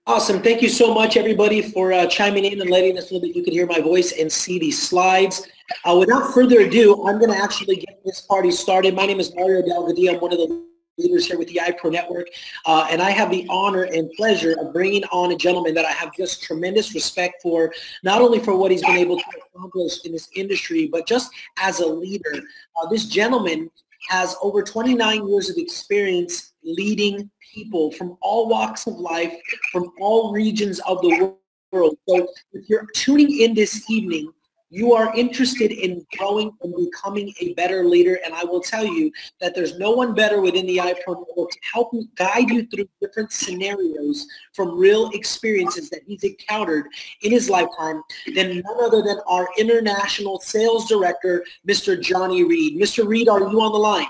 Awesome. Thank you so much, everybody, for chiming in and letting us know that you could hear my voice and see these slides. Without further ado, I'm going to actually get this party started. My name is Mario Delgadillo. I'm one of the leaders here with the iPro Network, and I have the honor and pleasure of bringing on a gentleman that I have just tremendous respect for, not only for what he's been able to accomplish in this industry, but just as a leader. This gentleman has over 29 years of experience leading people from all walks of life, from all regions of the world. So if you're tuning in this evening, you are interested in growing and becoming a better leader, and I will tell you that there's no one better within the iPro Network to help you, guide you through different scenarios from real experiences that he's encountered in his lifetime than none other than our international sales director, Mr. Johnny Reed. Mr. Reed, are you on the line?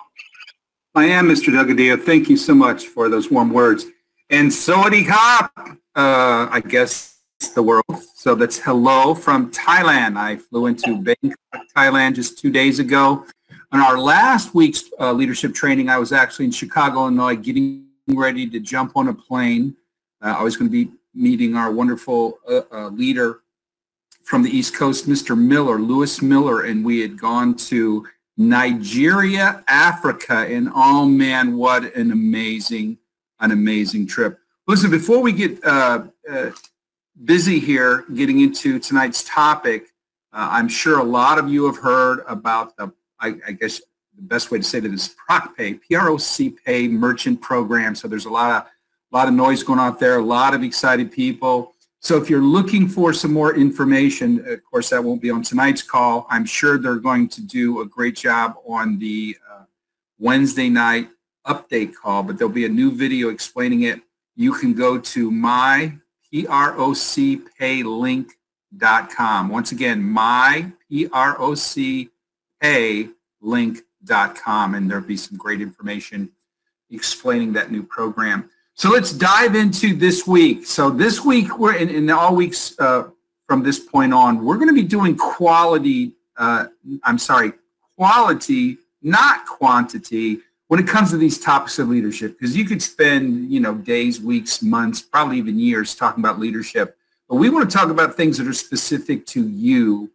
I am, Mr. Delgadillo. Thank you so much for those warm words. And Sawadee Khop, I guess the world. So that's hello from Thailand. I flew into Bangkok, Thailand just 2 days ago. On our last week's leadership training, I was actually in Chicago, Illinois, getting ready to jump on a plane. I was going to be meeting our wonderful leader from the East Coast, Mr. Miller, Lewis Miller, and we had gone to Nigeria, Africa, and oh man, what an amazing trip. Listen, before we get busy here getting into tonight's topic, I'm sure a lot of you have heard about the, I guess the best way to say that is ProcPay, P-R-O-C-Pay merchant program. So there's a lot of noise going on out there, a lot of excited people. So if you're looking for some more information, of course, that won't be on tonight's call. I'm sure they're going to do a great job on the Wednesday night update call, but there'll be a new video explaining it. You can go to myprocpaylink.com. Once again, myprocpaylink.com, and there'll be some great information explaining that new program. So let's dive into this week. So this week, we're in all weeks from this point on, we're going to be doing quality, not quantity, when it comes to these topics of leadership, because you could spend, days, weeks, months, probably even years talking about leadership. But we want to talk about things that are specific to you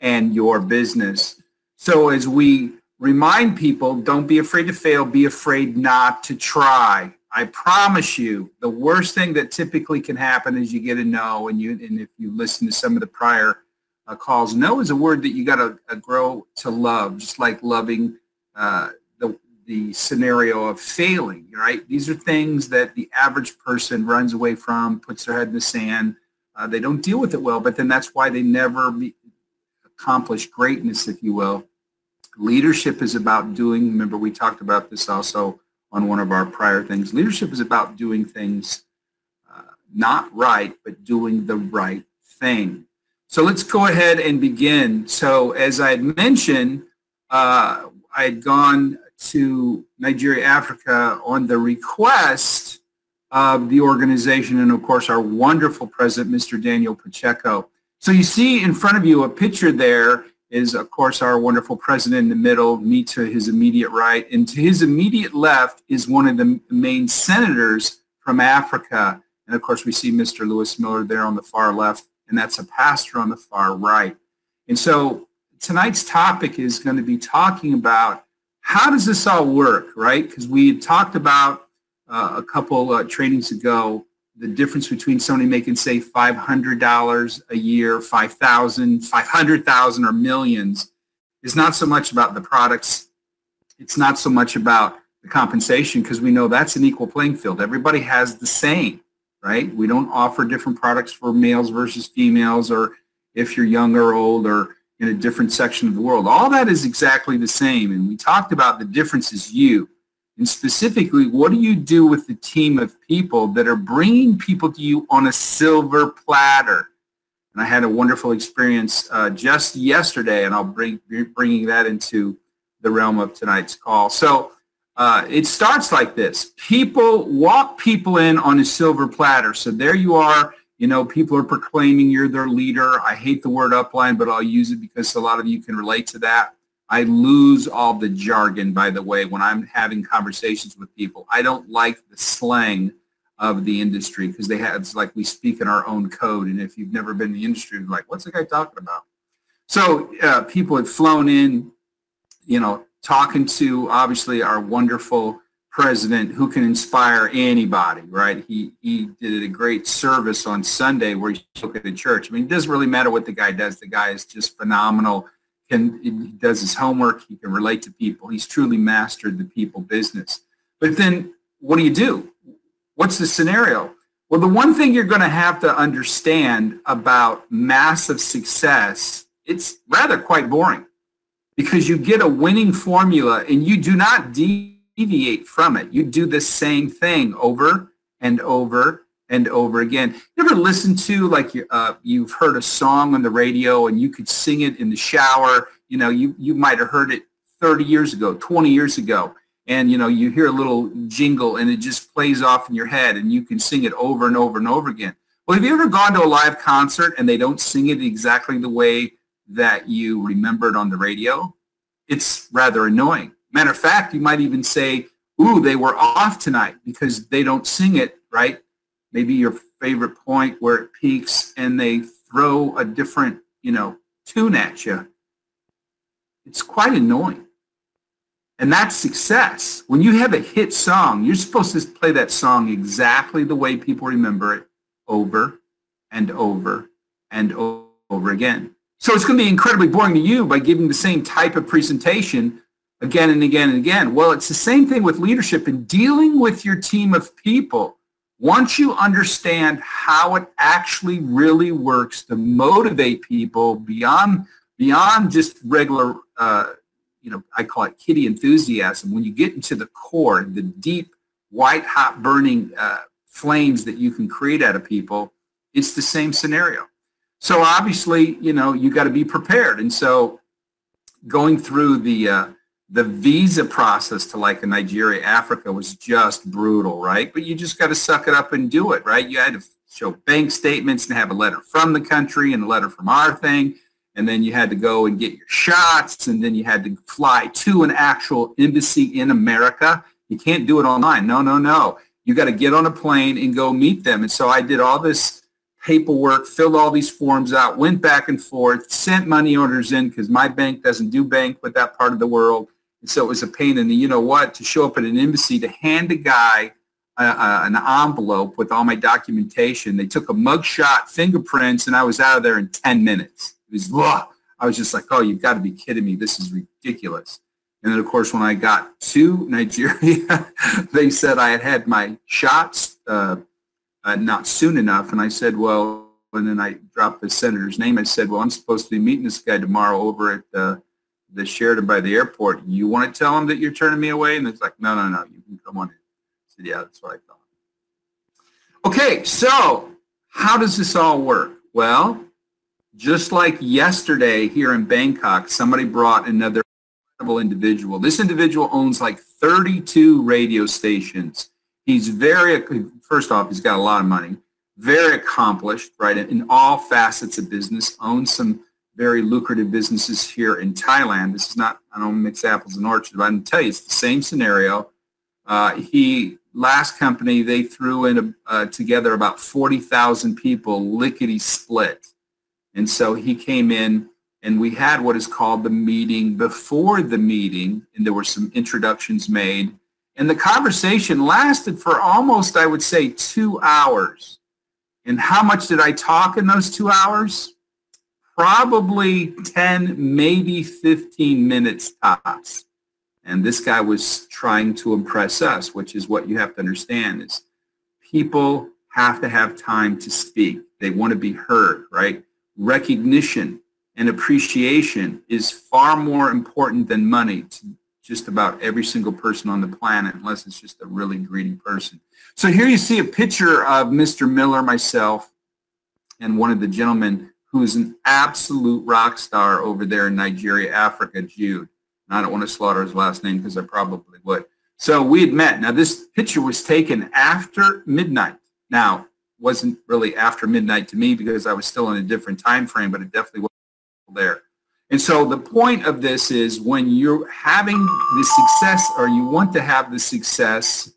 and your business. So as we remind people, don't be afraid to fail, be afraid not to try. I promise you, the worst thing that typically can happen is you get a no, and if you listen to some of the prior calls, no is a word that you got to grow to love, just like loving the scenario of failing, right? These are things that the average person runs away from, puts their head in the sand. They don't deal with it well, but then that's why they never accomplish greatness, if you will. Leadership is about doing, remember we talked about this also on one of our prior things. Leadership is about doing things not right, but doing the right thing. So let's go ahead and begin. So as I had mentioned, I had gone to Nigeria, Africa on the request of the organization and, of course, our wonderful president, Mr. Daniel Pacheco. So you see in front of you a picture there is, of course, our wonderful president in the middle, me to his immediate right, and to his immediate left is one of the main senators from Africa. And, of course, we see Mr. Lewis Miller there on the far left, and that's a pastor on the far right. And so tonight's topic is going to be talking about how does this all work, right? Because we had talked about a couple trainings ago the difference between somebody making, say, $500 a year, $5,000, $500,000, or millions is not so much about the products. It's not so much about the compensation, because we know that's an equal playing field. Everybody has the same, right? We don't offer different products for males versus females, or if you're young or old or in a different section of the world. All that is exactly the same. And we talked about the difference is you. And specifically, what do you do with the team of people that are bringing people to you on a silver platter? And I had a wonderful experience just yesterday, and I'll be bringing that into the realm of tonight's call. So it starts like this. People walk people in on a silver platter. So there you are. You know, people are proclaiming you're their leader. I hate the word upline, but I'll use it because a lot of you can relate to that. I lose all the jargon, by the way, when I'm having conversations with people. I don't like the slang of the industry, because they have, it's like we speak in our own code. And if you've never been in the industry, you're like, what's the guy talking about? So people had flown in, you know, talking to obviously our wonderful president who can inspire anybody, right? He did a great service on Sunday where he spoke at a church. I mean, it doesn't really matter what the guy does. The guy is just phenomenal. He does his homework. He can relate to people. He's truly mastered the people business. But then what do? What's the scenario? Well, the one thing you're going to have to understand about massive success, it's rather quite boring, because you get a winning formula and you do not deviate from it. You do the same thing over and over and over again. You ever listen to, like, you've heard a song on the radio and you could sing it in the shower? You know, you might have heard it 30 years ago, 20 years ago, and, you know, you hear a little jingle and it just plays off in your head and you can sing it over and over and over again. Well, have you ever gone to a live concert and they don't sing it exactly the way that you remembered on the radio? It's rather annoying. Matter of fact, you might even say, ooh, they were off tonight because they don't sing it, right? Maybe your favorite point where it peaks and they throw a different, you know, tune at you. It's quite annoying. And that's success. When you have a hit song, you're supposed to play that song exactly the way people remember it, over and over and over again. So it's going to be incredibly boring to you by giving the same type of presentation again and again and again. Well, it's the same thing with leadership and dealing with your team of people. Once you understand how it actually really works to motivate people beyond just regular, you know, I call it kiddie enthusiasm, when you get into the core, the deep, white hot burning flames that you can create out of people, it's the same scenario. So obviously, you know, you got to be prepared. And so going through the visa process to, like, in Nigeria, Africa, was just brutal, right? But you just got to suck it up and do it, right? You had to show bank statements and have a letter from the country and a letter from our thing. And then you had to go and get your shots, and then you had to fly to an actual embassy in America. You can't do it online. No. You got to get on a plane and go meet them. And so I did all this paperwork, filled all these forms out, went back and forth, sent money orders in because my bank doesn't do bank with that part of the world. And so it was a pain in the, you know what, to show up at an embassy, to hand a guy an envelope with all my documentation. They took a mugshot, fingerprints, and I was out of there in 10 minutes. It was, ugh. I was just like, oh, you've got to be kidding me. This is ridiculous. And then, of course, when I got to Nigeria, they said I had had my shots not soon enough. And I said, well, and then I dropped the senator's name. I said, well, I'm supposed to be meeting this guy tomorrow over at the Sheraton by the airport. You want to tell him that you're turning me away? And it's like, no, you can come on in. I said, yeah, that's what I thought. Okay, so how does this all work? Well, just like yesterday here in Bangkok, somebody brought another incredible individual. This individual owns like 32 radio stations. He's first off, he's got a lot of money, very accomplished, right, in all facets of business, owns some very lucrative businesses here in Thailand. This is not, I don't mix apples and oranges, but I can tell you it's the same scenario. Last company, they threw in together about 40,000 people, lickety-split. And so he came in, and we had what is called the meeting before the meeting, and there were some introductions made. And the conversation lasted for almost, I would say, 2 hours. And how much did I talk in those 2 hours? Probably 10, maybe 15 minutes tops. And this guy was trying to impress us, which is what you have to understand is people have to have time to speak. They want to be heard, right? Recognition and appreciation is far more important than money to just about every single person on the planet, unless it's just a really greedy person. So here you see a picture of Mr. Miller, myself, and one of the gentlemen who is an absolute rock star over there in Nigeria, Africa, Jude. And I don't want to slaughter his last name because I probably would. So we had met. Now this picture was taken after midnight. Now, wasn't really after midnight to me because I was still in a different time frame, but it definitely was there. And so the point of this is when you're having the success, or you want to have the success,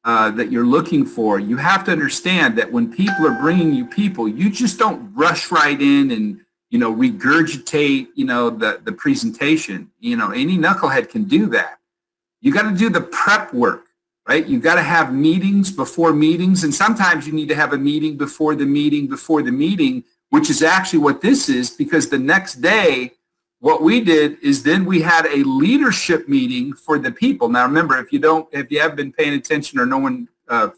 that you're looking for, you have to understand that when people are bringing you people, you just don't rush right in and, regurgitate, the presentation. Any knucklehead can do that. You got to do the prep work, right? You got to have meetings before meetings, and sometimes you need to have a meeting before the meeting, which is actually what this is, because the next day, what we did is then we had a leadership meeting for the people. Now remember, if you haven't been paying attention or no one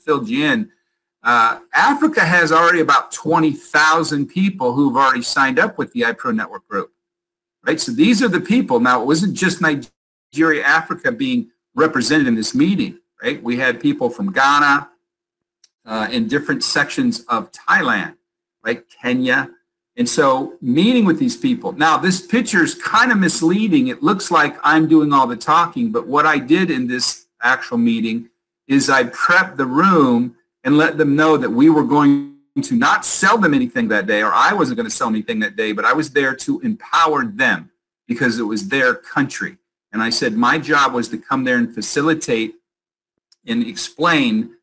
filled you in, Africa has already about 20,000 people who've already signed up with the iPro Network group, right? So these are the people. Now it wasn't just Nigeria, Africa being represented in this meeting, right? We had people from Ghana in different sections of Thailand, right? Kenya. And so meeting with these people. Now this picture is kind of misleading. It looks like I'm doing all the talking, but what I did in this actual meeting is I prepped the room and let them know that we were going to not sell them anything that day, or I wasn't going to sell anything that day, but I was there to empower them because it was their country. And I said my job was to come there and facilitate and explain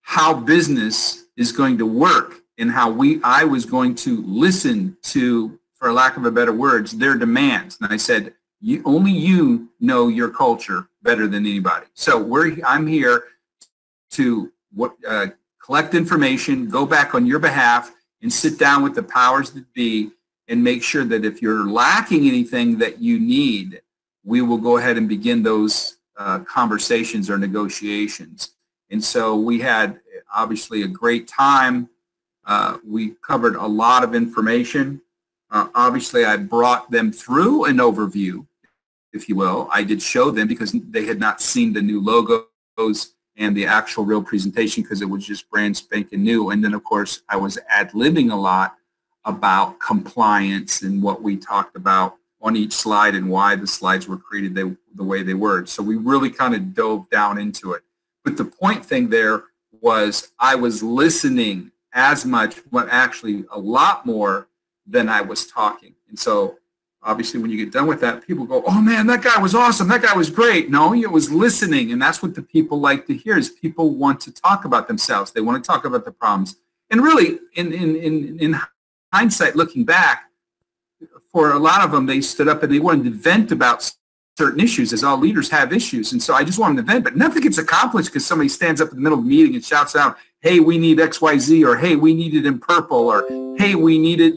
how business is going to work, and how I was going to listen to, for lack of a better words, their demands. And I said, only you know your culture better than anybody. So I'm here to collect information, go back on your behalf, and sit down with the powers that be and make sure that if you're lacking anything that you need, we will go ahead and begin those conversations or negotiations. And so we had obviously a great time. We covered a lot of information. Obviously, I brought them through an overview, if you will. I did show them because they had not seen the new logos and the actual real presentation because it was just brand spanking new. And then, of course, I was ad-libbing a lot about compliance and what we talked about on each slide and why the slides were created the way they were. So we really kind of dove down into it. But the point thing there was I was listening as much, but actually a lot more than I was talking. And so obviously when you get done with that, people go, oh man, that guy was awesome. That guy was great. No, it was listening. And that's what the people like to hear is people want to talk about themselves. They want to talk about the problems. And really in hindsight, looking back, for a lot of them, they stood up and they wanted to vent about certain issues, as all leaders have issues. And so I just wanted to vent, but nothing gets accomplished because somebody stands up in the middle of the meeting and shouts out, hey, we need XYZ, or hey, we need it in purple, or hey, we need it,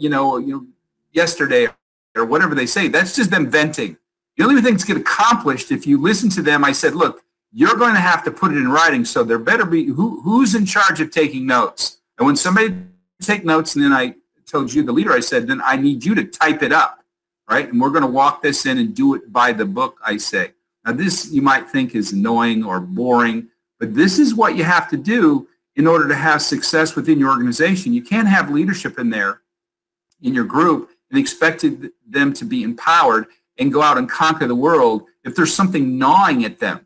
yesterday, or whatever they say. That's just them venting. The only thing that's get accomplished, if you listen to them, I said, look, you're going to have to put it in writing, so there better be, who's in charge of taking notes? And when somebody take notes, and then I told you, the leader, I said, then I need you to type it up, right? And we're going to walk this in and do it by the book, I say. Now this you might think is annoying or boring, but this is what you have to do in order to have success within your organization. You can't have leadership in there, in your group, and expect them to be empowered and go out and conquer the world if there's something gnawing at them,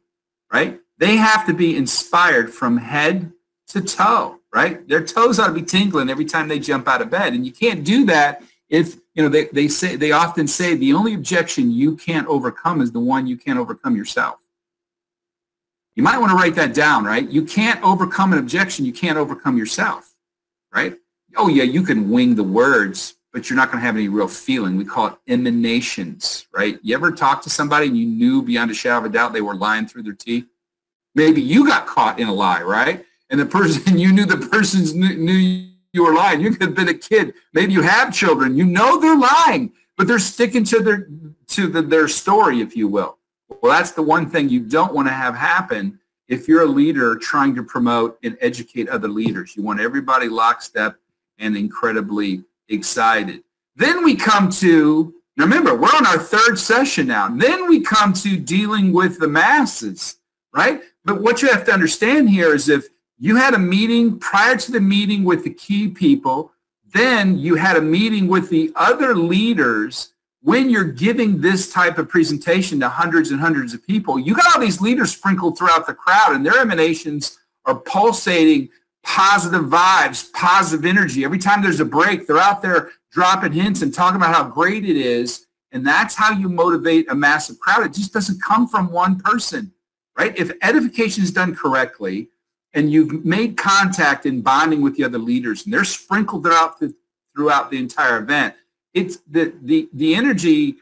right? They have to be inspired from head to toe, right? Their toes ought to be tingling every time they jump out of bed. And you can't do that if, they often say the only objection you can't overcome is the one you can't overcome yourself. You might want to write that down, right? You can't overcome an objection you can't overcome yourself, right? Oh yeah, you can wing the words, but you're not going to have any real feeling. We call it emanations, right? You ever talk to somebody and you knew beyond a shadow of a doubt they were lying through their teeth? Maybe you got caught in a lie, right? And the person, you knew the person knew you were lying. You could have been a kid. Maybe you have children. You know they're lying, but they're sticking to their story, if you will. Well, that's the one thing you don't want to have happen if you're a leader trying to promote and educate other leaders. You want everybody lockstep and incredibly excited. Then we come to, remember, we're on our third session now. Then we come to dealing with the masses, right? But what you have to understand here is if you had a meeting prior to the meeting with the key people, then you had a meeting with the other leaders. When you're giving this type of presentation to hundreds and hundreds of people, you got all these leaders sprinkled throughout the crowd, and their emanations are pulsating positive vibes, positive energy. Every time there's a break, they're out there dropping hints and talking about how great it is, and that's how you motivate a massive crowd. It just doesn't come from one person, right? If edification is done correctly and you've made contact in bonding with the other leaders, and they're sprinkled throughout the entire event. It's the energy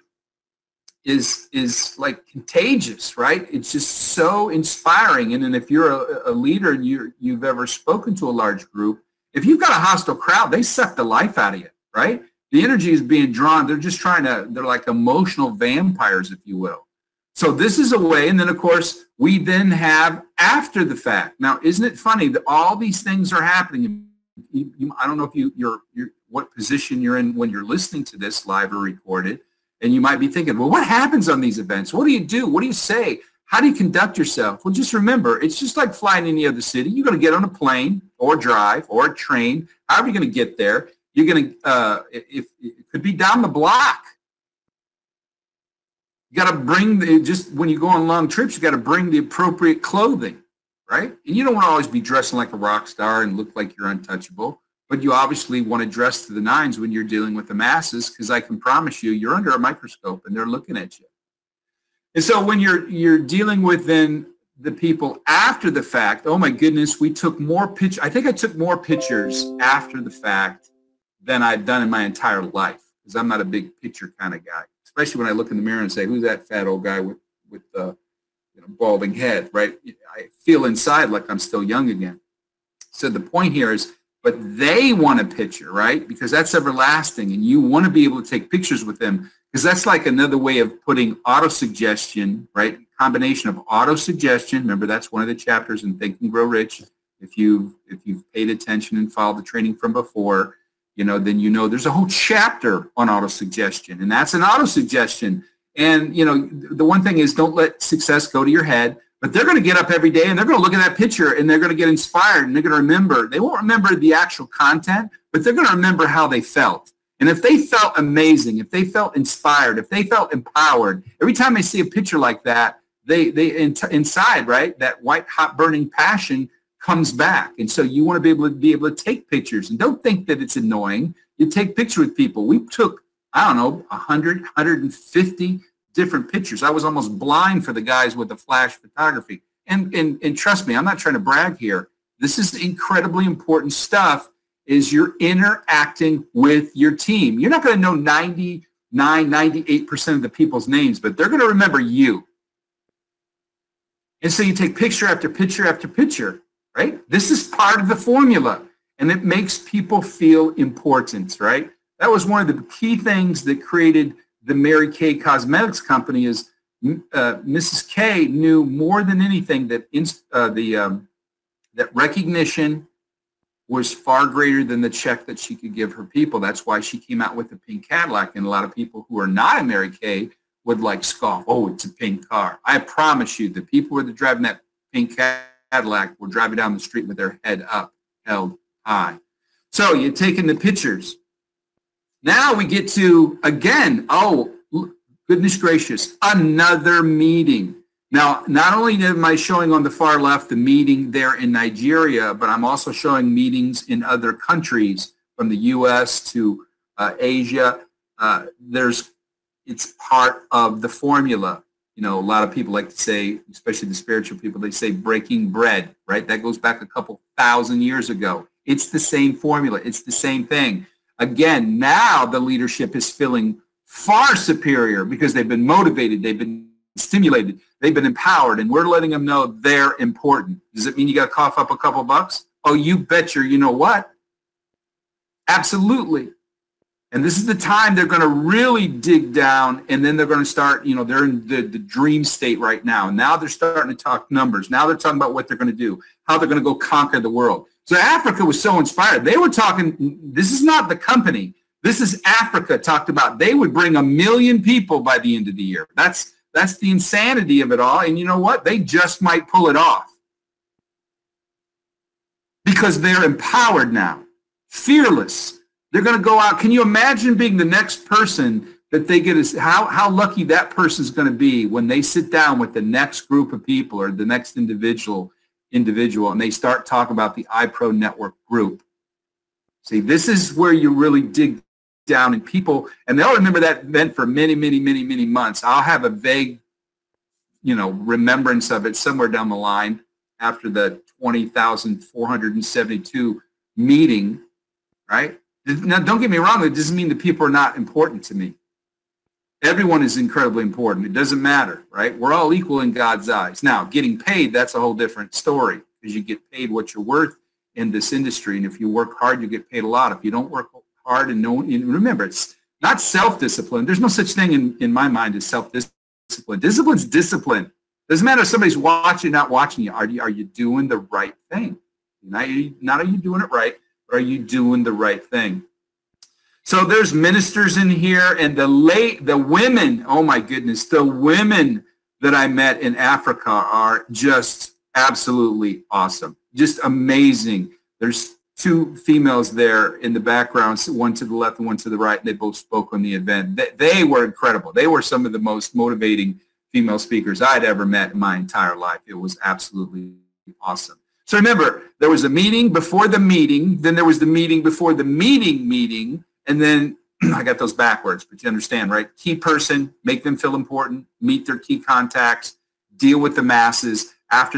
is like contagious, right? It's just so inspiring. And then if you're a leader and you've ever spoken to a large group, if you've got a hostile crowd, they suck the life out of you, right? The energy is being drawn. They're just they're like emotional vampires, if you will. So this is a way, and then of course, we then have after the fact. Now, isn't it funny that all these things are happening? I don't know if you're what position you're in when you're listening to this live or recorded, and you might be thinking, well, what happens on these events? What do you do? What do you say? How do you conduct yourself? Well, just remember, it's just like flying any other city. You're going to get on a plane or drive or a train. However you're going to get there, you're going to, if it could be down the block. You got to bring, just when you go on long trips, you got to bring the appropriate clothing, right? And you don't want to always be dressing like a rock star and look like you're untouchable, but you obviously want to dress to the nines when you're dealing with the masses, because I can promise you, you're under a microscope and they're looking at you. And so when you're dealing with then the people after the fact, oh my goodness, we took more pictures. I think I took more pictures after the fact than I've done in my entire life, because I'm not a big picture kind of guy. Especially when I look in the mirror and say, who's that fat old guy with the balding head, right? I feel inside like I'm still young again. So the point here is, but they want a picture, right? Because that's everlasting, and you want to be able to take pictures with them, because that's like another way of putting auto-suggestion, right? Combination of auto-suggestion. Remember, that's one of the chapters in Think and Grow Rich. If you've paid attention and followed the training from before, then there's a whole chapter on auto-suggestion, and that's an auto-suggestion. And, the one thing is, don't let success go to your head, but they're going to get up every day and they're going to look at that picture and they're going to get inspired, and they're going to remember. They won't remember the actual content, but they're going to remember how they felt. And if they felt amazing, if they felt inspired, if they felt empowered, every time they see a picture like that, they inside, right, that white hot burning passion comes back. And so you want to be able to take pictures, and don't think that it's annoying. You take pictures with people. We took, I don't know, 100, 150 different pictures. I was almost blind for the guys with the flash photography. And trust me, I'm not trying to brag here. This is incredibly important stuff, is you're interacting with your team. You're not going to know 99, 98% of the people's names, but they're going to remember you. And so you take picture after picture after picture. Right? This is part of the formula, and it makes people feel important, right? That was one of the key things that created the Mary Kay Cosmetics Company. Is Mrs. K knew more than anything that that recognition was far greater than the check that she could give her people. That's why she came out with the pink Cadillac, and a lot of people who are not a Mary Kay would like scoff, oh, it's a pink car. I promise you, the people who are driving that pink Cadillac were driving down the street with their head up, held high. So you're taking the pictures. Now we get to, again, oh, goodness gracious, another meeting. Now, not only am I showing on the far left the meeting there in Nigeria, but I'm also showing meetings in other countries, from the U.S. to Asia. It's part of the formula. A lot of people like to say, especially the spiritual people, they say breaking bread, right? That goes back a couple thousand years ago. It's the same formula. It's the same thing. Again, now the leadership is feeling far superior because they've been motivated, they've been stimulated, they've been empowered, and we're letting them know they're important. Does it mean you got to cough up a couple bucks? Oh, you bet you know what? Absolutely. And this is the time they're going to really dig down, and then they're going to start, they're in the dream state right now. And now they're starting to talk numbers. Now they're talking about what they're going to do, how they're going to go conquer the world. So Africa was so inspired. They were talking, this is not the company. This is Africa talked about. They would bring 1 million people by the end of the year. That's the insanity of it all. And you know what? They just might pull it off because they're empowered now, fearless. They're going to go out. Can you imagine being the next person that they get? How lucky that person's going to be when they sit down with the next group of people or the next individual, and they start talking about the iPro Network group. See, this is where you really dig down in people, and they'll remember that event for many, many, many, many months. I'll have a vague, remembrance of it somewhere down the line after the 20,472 meeting, right? Now, don't get me wrong. It doesn't mean that people are not important to me. Everyone is incredibly important. It doesn't matter, right? We're all equal in God's eyes. Now, getting paid, that's a whole different story, because you get paid what you're worth in this industry. And if you work hard, you get paid a lot. If you don't work hard and remember, it's not self-discipline. There's no such thing in my mind as self-discipline. Discipline's discipline. Doesn't matter if somebody's watching, not watching you. Are you doing the right thing? Not are you doing it right, but are you doing the right thing? So there's ministers in here, and the women, oh my goodness, the women that I met in Africa are just absolutely awesome, just amazing. There's two females there in the background, one to the left and one to the right, and they both spoke on the event. They were incredible. They were some of the most motivating female speakers I'd ever met in my entire life. It was absolutely awesome. So remember, there was a meeting before the meeting, then there was the meeting before the meeting, and then I got those backwards, but you understand, right? Key person, make them feel important, meet their key contacts, deal with the masses.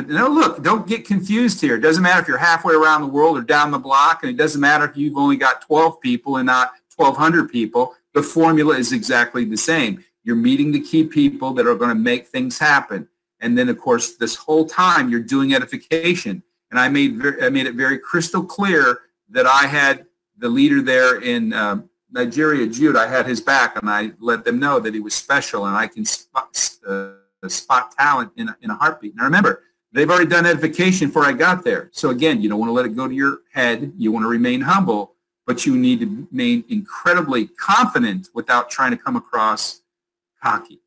No, look, don't get confused here. It doesn't matter if you're halfway around the world or down the block, and it doesn't matter if you've only got 12 people and not 1,200 people. The formula is exactly the same. You're meeting the key people that are going to make things happen. And then, of course, this whole time you're doing edification. And I made it very crystal clear that I had the leader there in Nigeria, Jude. I had his back, and I let them know that he was special, and I can spot talent in a heartbeat. Now remember, they've already done edification before I got there. So again, you don't want to let it go to your head. You want to remain humble, but you need to remain incredibly confident without trying to come across cocky.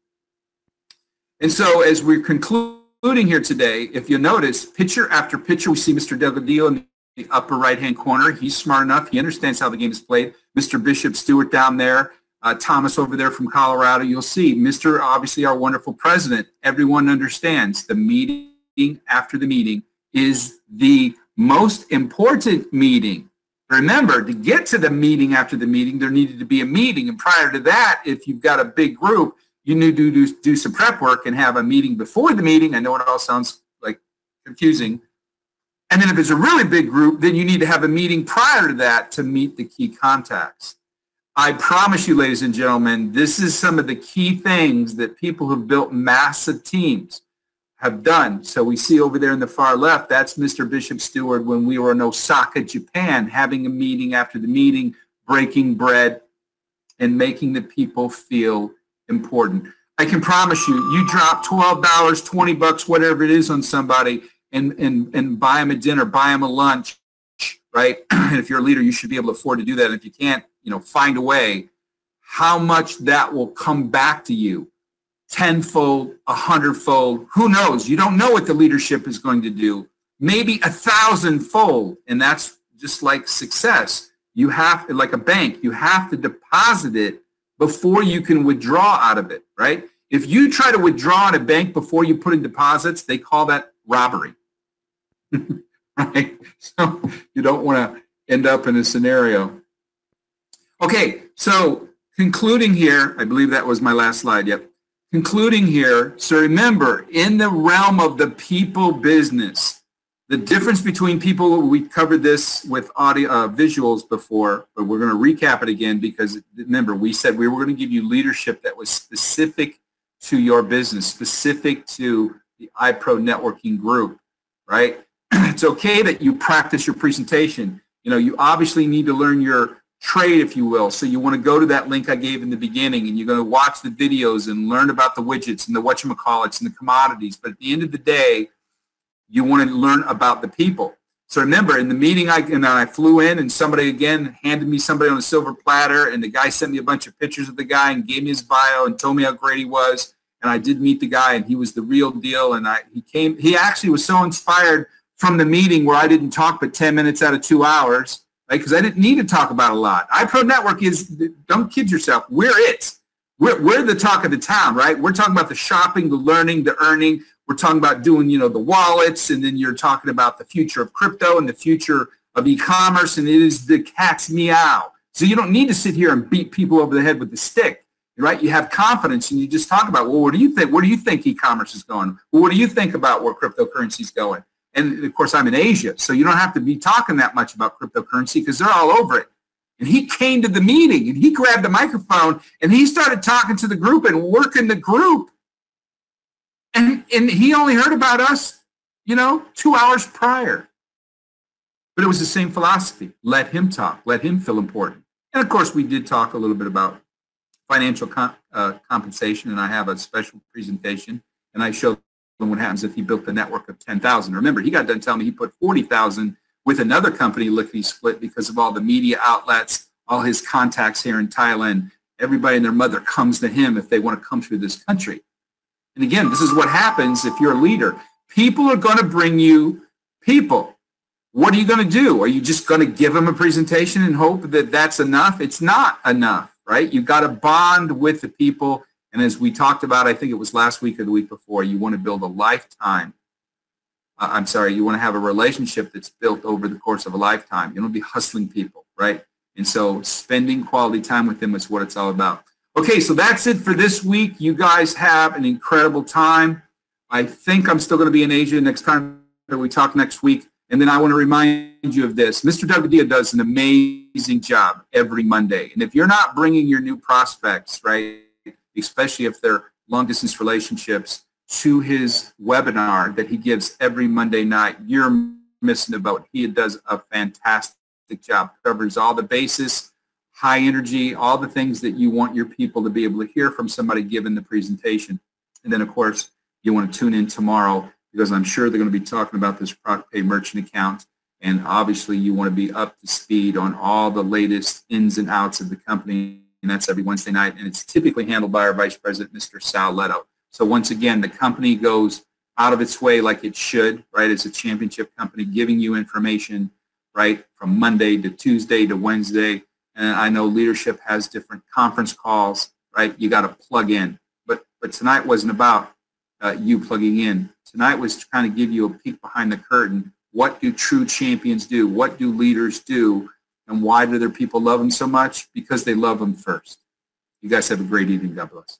And so as we're concluding here today, if you notice, picture after picture, we see Mr. Delgadillo in the upper right-hand corner. He's smart enough. He understands how the game is played. Mr. Bishop Stewart down there. Thomas over there from Colorado. You'll see Mr. obviously our wonderful president. Everyone understands the meeting after the meeting is the most important meeting. Remember, to get to the meeting after the meeting, there needed to be a meeting. And prior to that, if you've got a big group, you need to do some prep work and have a meeting before the meeting. I know it all sounds like confusing. And then if it's a really big group, then you need to have a meeting prior to that to meet the key contacts. I promise you, ladies and gentlemen, this is some of the key things that people who've built massive teams have done. So we see over there in the far left, that's Mr. Bishop Stewart when we were in Osaka, Japan, having a meeting after the meeting, breaking bread, and making the people feel important. I can promise you, you drop $12, $20, whatever it is on somebody, and buy them a dinner, buy them a lunch, right? And if you're a leader, you should be able to afford to do that. And if you can't, find a way, how much that will come back to you, 10-fold, 100-fold, who knows? You don't know what the leadership is going to do. Maybe 1,000-fold, and that's just like success. You have, like a bank, you have to deposit it before you can withdraw out of it, right? If you try to withdraw in a bank before you put in deposits, they call that robbery, right? So you don't want to end up in a scenario. Okay, so concluding here, I believe that was my last slide, yep. Concluding here, so remember, in the realm of the people business, the difference between people, we covered this with audio, visuals before, but we're going to recap it again because remember, we said we were going to give you leadership that was specific to your business, specific to the iPro networking group, right? It's okay that you practice your presentation. You obviously need to learn your trade, if you will. So you want to go to that link I gave in the beginning, and you're going to watch the videos and learn about the widgets and the whatchamacallits and the commodities. But at the end of the day, you want to learn about the people. So remember, in the meeting, I flew in, and somebody again handed me somebody on a silver platter, and the guy sent me a bunch of pictures of the guy and gave me his bio and told me how great he was. And I did meet the guy, and he was the real deal. And he actually was so inspired from the meeting where I didn't talk but 10 minutes out of 2 hours. Right? Because I didn't need to talk about a lot. iPro Network is, don't kid yourself, we're it. We're the talk of the town, right? We're talking about the shopping, the learning, the earning. We're talking about doing, the wallets, and then you're talking about the future of crypto and the future of e-commerce, and it is the cat's meow. So you don't need to sit here and beat people over the head with the stick, right? You have confidence, and you just talk about, well, what do you think? Where do you think e-commerce is going? Well, what do you think about where cryptocurrency is going? And of course, I'm in Asia, so you don't have to be talking that much about cryptocurrency because they're all over it. And he came to the meeting and he grabbed the microphone and he started talking to the group and working the group. And he only heard about us, 2 hours prior. But it was the same philosophy. Let him talk. Let him feel important. And of course, we did talk a little bit about financial compensation, and I have a special presentation, and I showed them what happens if he built a network of 10,000. Remember, he got done telling me he put 40,000 with another company lickety-split because of all the media outlets, all his contacts here in Thailand. Everybody and their mother comes to him if they want to come through this country. And again, this is what happens if you're a leader. People are going to bring you people. What are you going to do? Are you just going to give them a presentation and hope that that's enough? It's not enough, right? You've got to bond with the people. And as we talked about, I think it was last week or the week before, you want to build a lifetime. You want to have a relationship that's built over the course of a lifetime. You don't be hustling people, right? And so spending quality time with them is what it's all about. Okay, so that's it for this week. You guys have an incredible time. I think I'm still going to be in Asia next time that we talk next week. And then I want to remind you of this. Mr. Doug Padilla does an amazing job every Monday. And if you're not bringing your new prospects, right, especially if they're long-distance relationships, to his webinar that he gives every Monday night, you're missing the boat. He does a fantastic job. Covers all the bases, high energy, all the things that you want your people to be able to hear from somebody given the presentation. And then, of course, you want to tune in tomorrow because I'm sure they're going to be talking about this ProcPay merchant account. And obviously, you want to be up to speed on all the latest ins and outs of the company. And that's every Wednesday night. And it's typically handled by our Vice President, Mr. Sal Leto. So once again, the company goes out of its way like it should, right, as a championship company, giving you information, right, from Monday to Tuesday to Wednesday. And I know leadership has different conference calls, right? You got to plug in. But tonight wasn't about you plugging in. Tonight was trying to give you a peek behind the curtain. What do true champions do? What do leaders do? And why do their people love them so much? Because they love them first. You guys have a great evening. God bless.